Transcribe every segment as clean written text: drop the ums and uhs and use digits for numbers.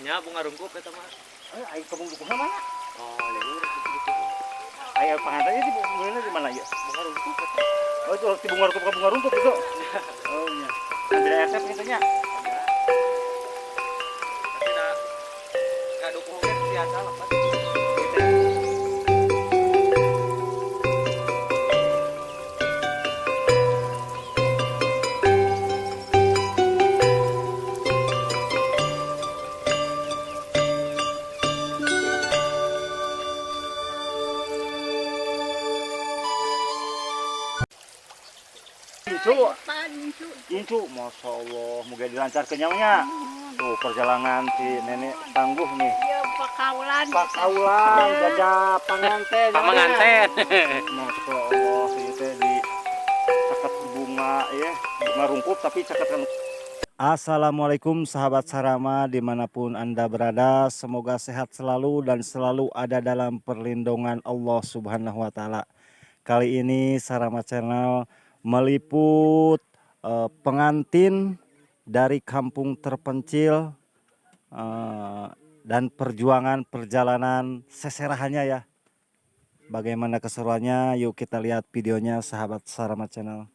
nya bunga rungkup eta mah. Ayo kebun buku mana? Oh, gitu. Ayo pangantannya di bunga di mana ya? Bunga rungkup eta. Oh itu di bunga rumput ke bunga rumput itu. Oh iya. Ambil resep katanya. Tapi da dukung ge biasa lah, Pak. Incu, masya Allah, moga dilancarkan nyawanya. Tuh perjalanan si nenek tangguh nih. Iya, pakaulan. Pakaulan, jajah panganten. Pamanganten. Masya Allah, si teh di caket bunga ya, bunga rungkup tapi caketkan. Assalamualaikum sahabat Sarama dimanapun Anda berada, semoga sehat selalu dan selalu ada dalam perlindungan Allah Subhanahu wa Ta'ala. Kali ini Sarama Channel meliput pengantin dari kampung terpencil dan perjuangan perjalanan seserahannya ya. Bagaimana keseruannya? Yuk kita lihat videonya sahabat Sarama Channel.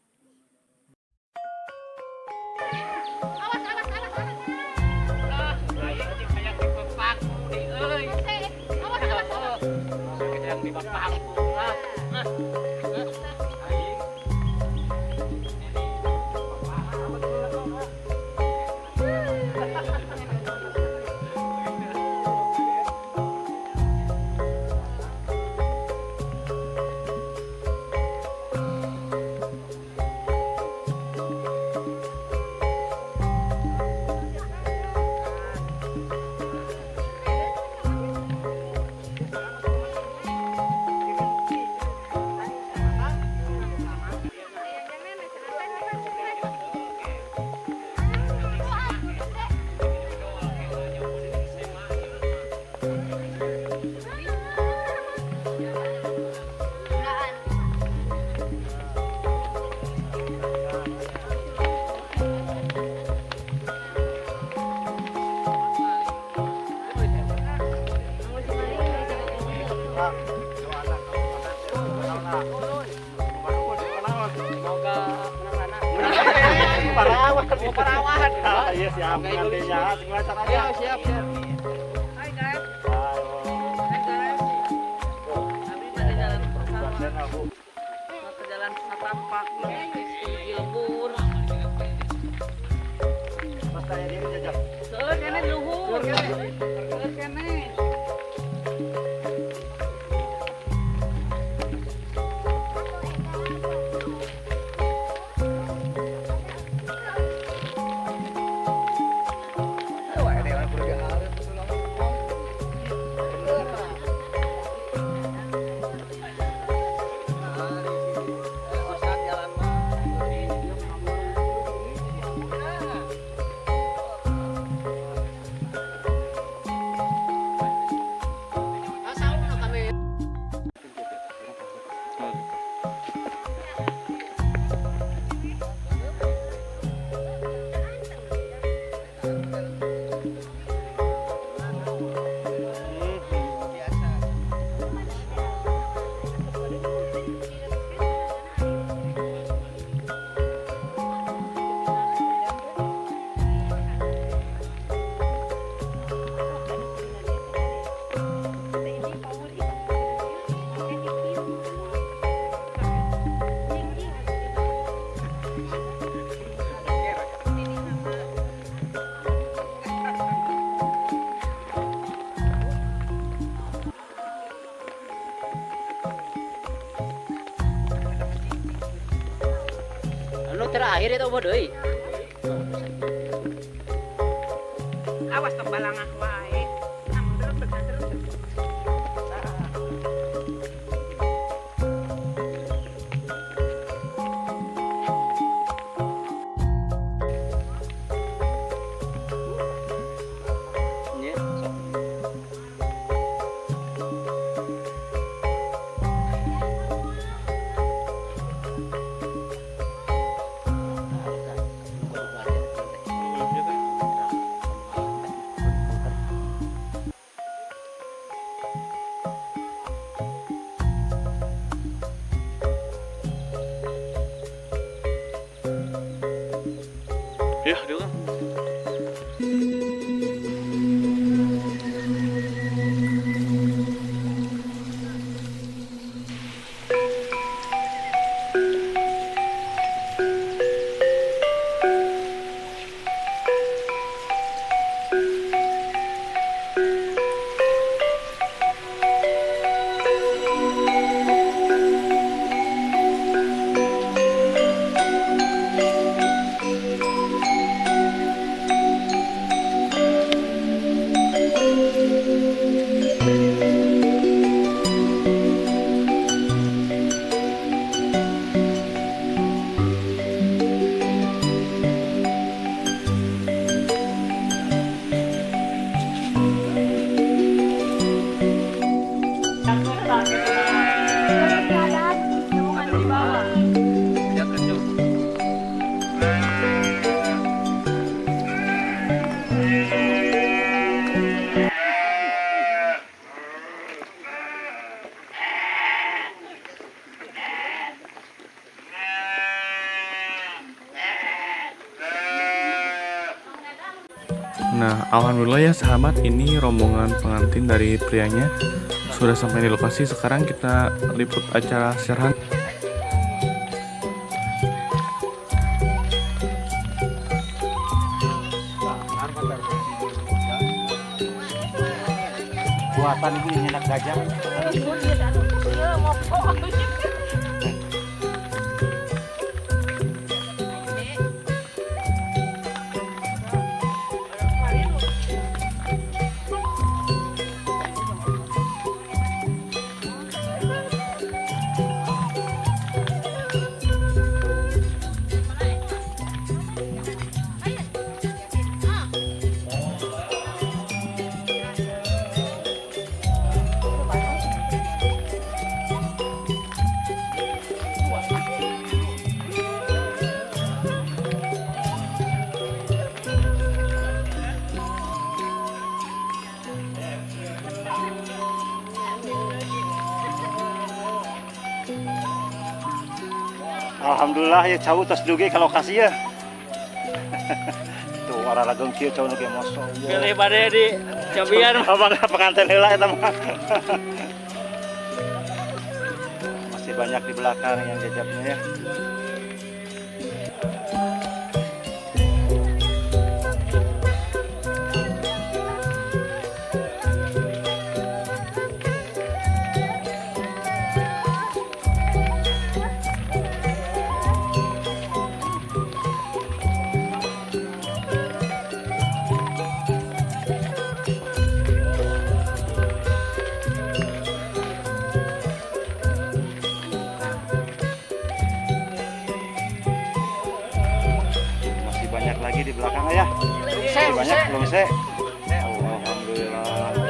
Parawan. Iya siap, nantinya lancar aja. Ayo siap. Hai guys. Hai guys. Kami dari jalan pertama. Mau ke jalan Satapak menuju Gilbur. Pas saya diri jajak. Seueur kene luhur. Seueur kene. Terakhir itu apa deui? Awas tembalangah wae. Ya, dia. Nah, alhamdulillah ya sahabat, ini rombongan pengantin dari prianya sudah sampai di lokasi. Sekarang kita liput acara sirahan. Buatan ibu ini enak gajah. Alhamdulillah ya jauh tas dugi ke lokasi ya. Tuh orang lageng kieu jauh ge moso. Pilih bade di cobian. Abang pengantin heula eta mah. Masih banyak di belakang yang jajabnya ya. Lagi di belakang ya. Masih banyak belum se. Alhamdulillah. Ya.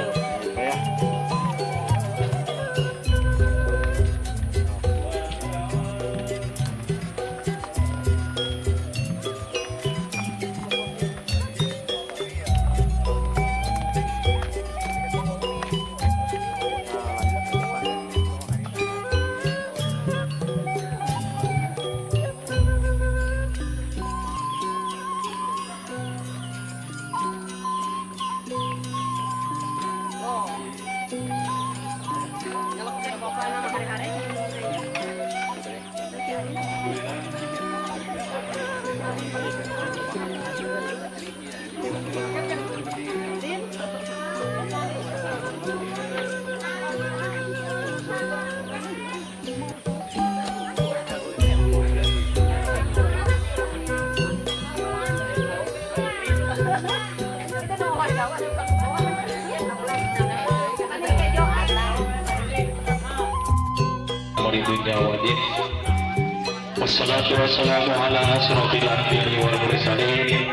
Wassalatu wassalamu ala asrofil anbiya'i wal mursalin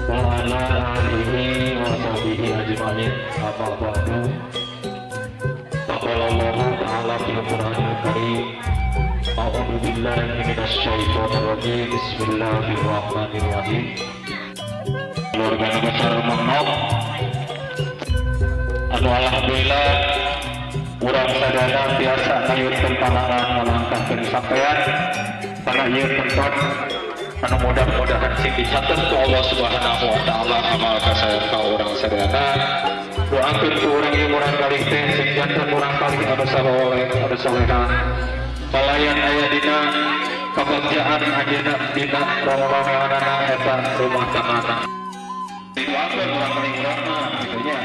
wa ala alihi wa sahbihi ajma'in. Amma ba'du. Qala Allahu ta'ala fil Qur'anil Karim. A'udzu billahi minasy syaithanir rajim. Bismillahirrahmanirrahim. Keluarga besar Mengnok. Anu alhamdulillah urang sadana biasa ngayun panangan melangkahkeun sampean pada ieu tempat anu mudah-mudahan sing dicatat ku Allah Subhanahu wa taala amal kasayang ka urang sadayana. Doakeun ku urang ieu urang kali teh sing janten urang kali anu saleh anu salehah. Palayan aya dina kabagjaan ayeuna dina rongronganana eta rumah tanggana. Doakeun urang kali urang mah kitu nya.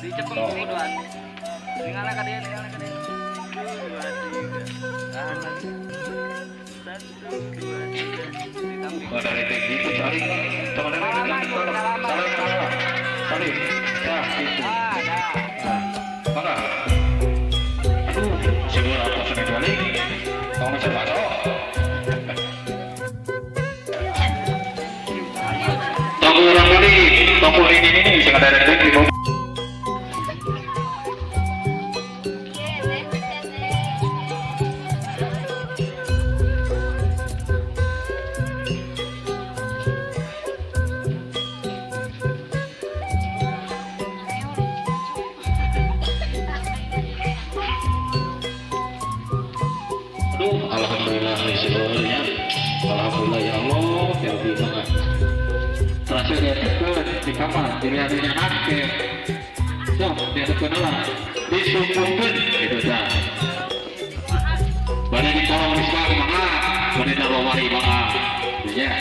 Dicepeng kuduan. Tinggalna ka dieu, tinggalna ka dieu. 1, 2, 3. Ditambih. Dari tinggi itu cari saling ya itu mana aduh siapa apa sudah balik kamu coba tunggu orang kali tunggu ini sing ada tinggi alhamdulillah seluruhnya alhamdulillah ya Allah ya Rabbi maka terakhir dia tekun di kamar dilihatnya nake so dia tekun lah disumpulkan itu dah pada di kolong risbah maka pada di lomari maka ya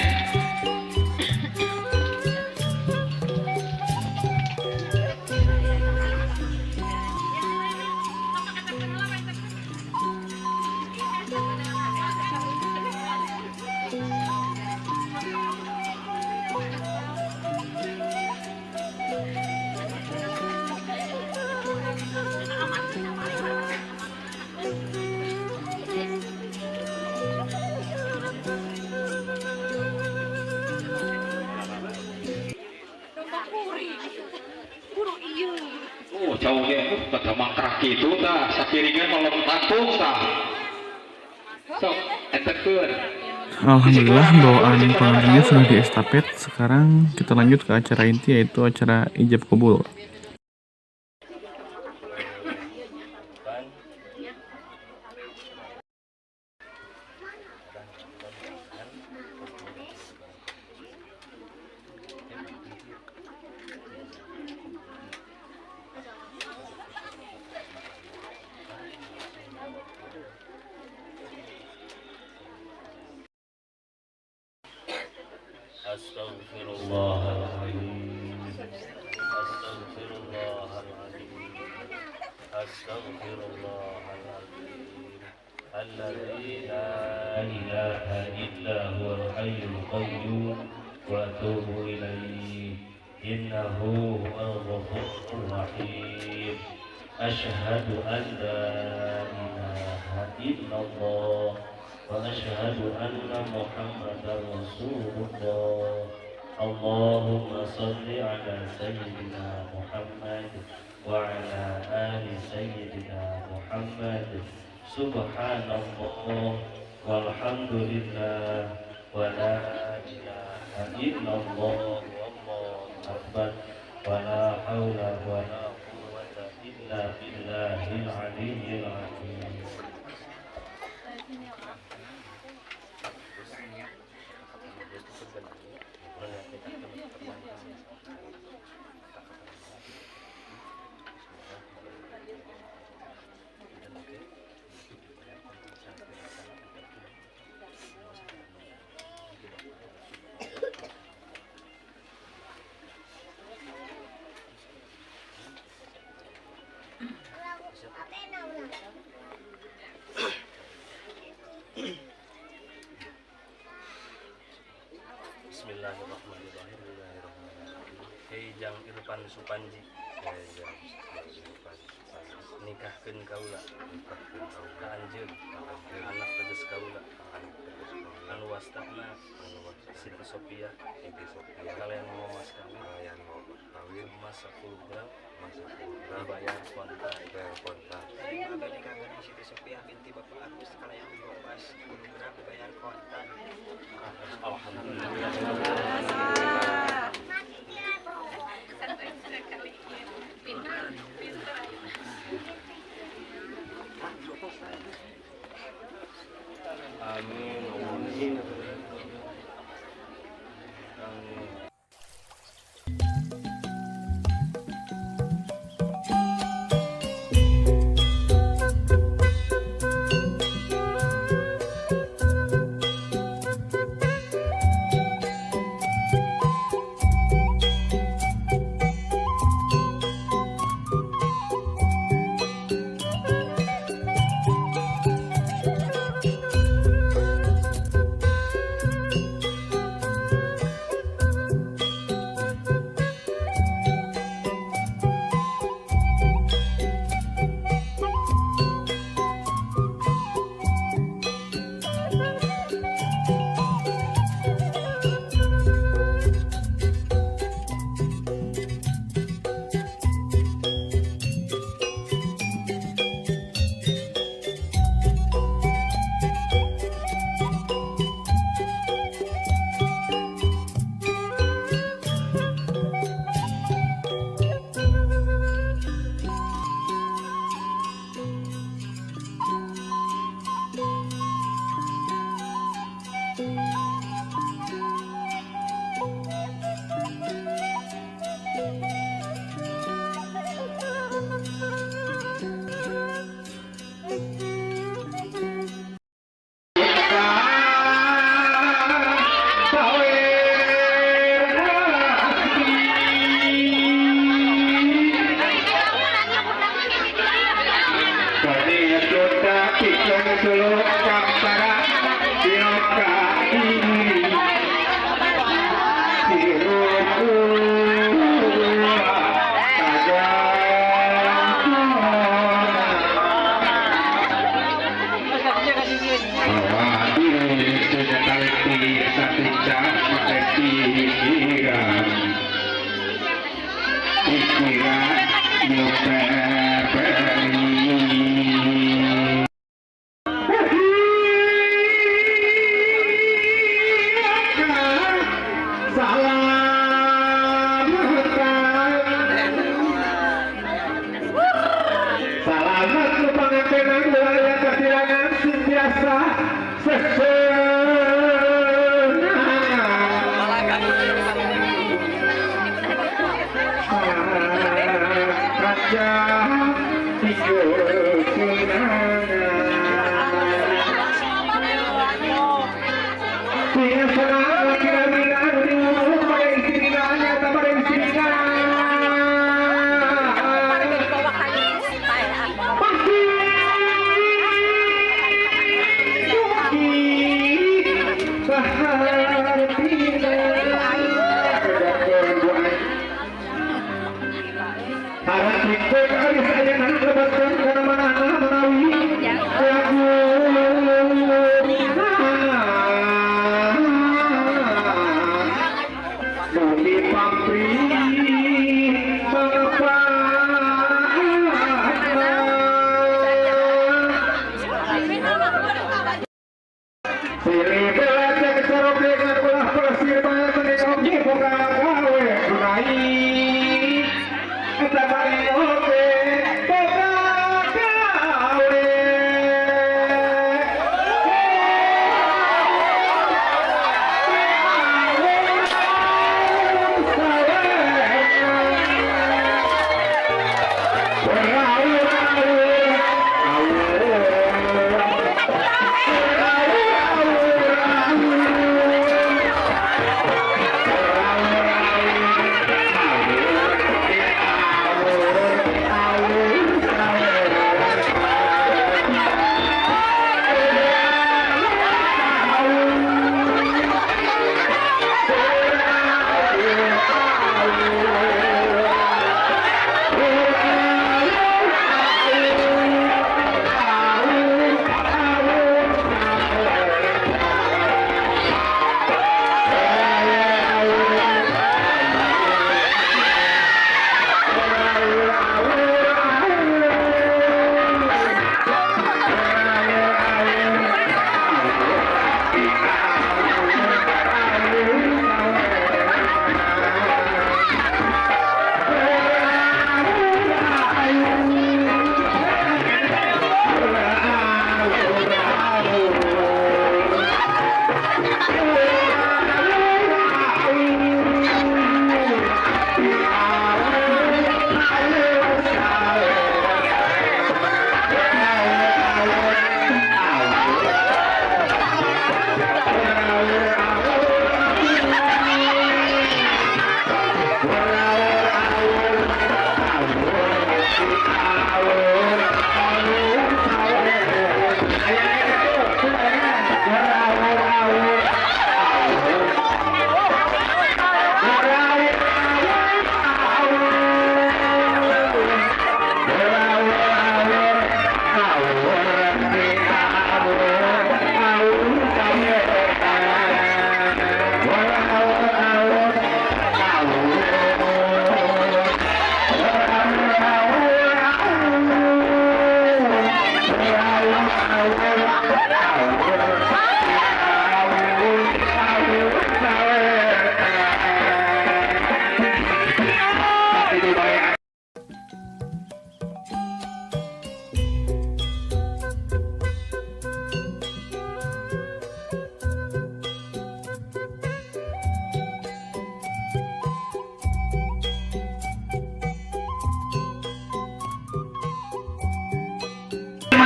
oh jauh ya pada mangkrak itu dah sakiringan malam tatung dah so entekun. Alhamdulillah bawaan pengantinnya sudah diestafet. Sekarang kita lanjut ke acara inti, yaitu acara ijab kabul. Astaghfirullahaladzim. Astaghfirullahaladzim. Astaghfirullahaladzim. Alladzi la ilaha illa huwal hayyul qayyum wa atubu ilaihi. Innahu huwal ghafurur rahim. Asyhadu an la ilaha illallah wa asyhadu anna Muhammadar Rasulullah. Allahumma salli ala sayyidina Muhammad wa ala ali sayyidina Muhammad. Subhanallah walhamdulillah wa la ilaha illallah wallahu akbar wa la haula wa la quwwata illa billahil aliyyil azim. Bismillahirrahmanirrahim. Hei jang Irfan Supanji, nikahkeun kaula ka anjeun anak teges kaula anu wastana Siti Sophia kalian mau mas kawin mas 10 gram bayar kontak Terima nikah dengan Siti Sophia binti Bapak Agus kalian 10 gram bayar kontan. Amin. Salamat lu pangakenan wilayah kasilangan sintiasa kaca tiga kenangan tiga senang kira-kira dulu pada istrinya tak pada istrinya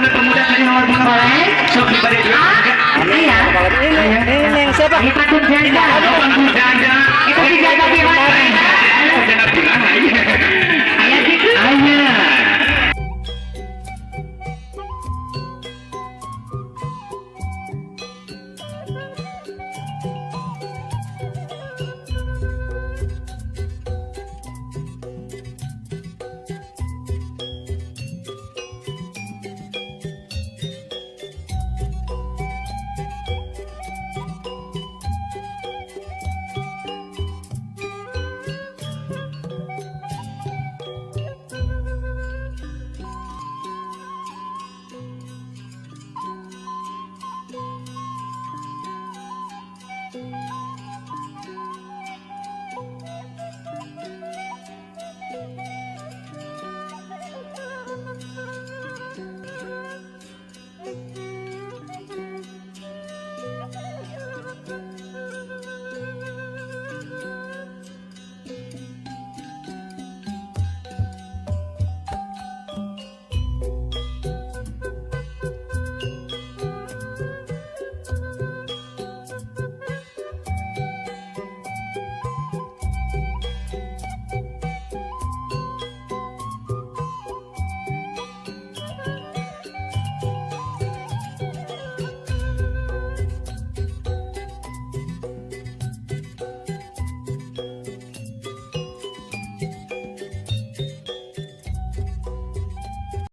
pemuda dari nomor boleh sok diberi dulu. Iya. Ini yang siapa? Kita tuh janda, bukan janda. Itu si janda di mana? Janda di mana? Ayah gitu. Ayah.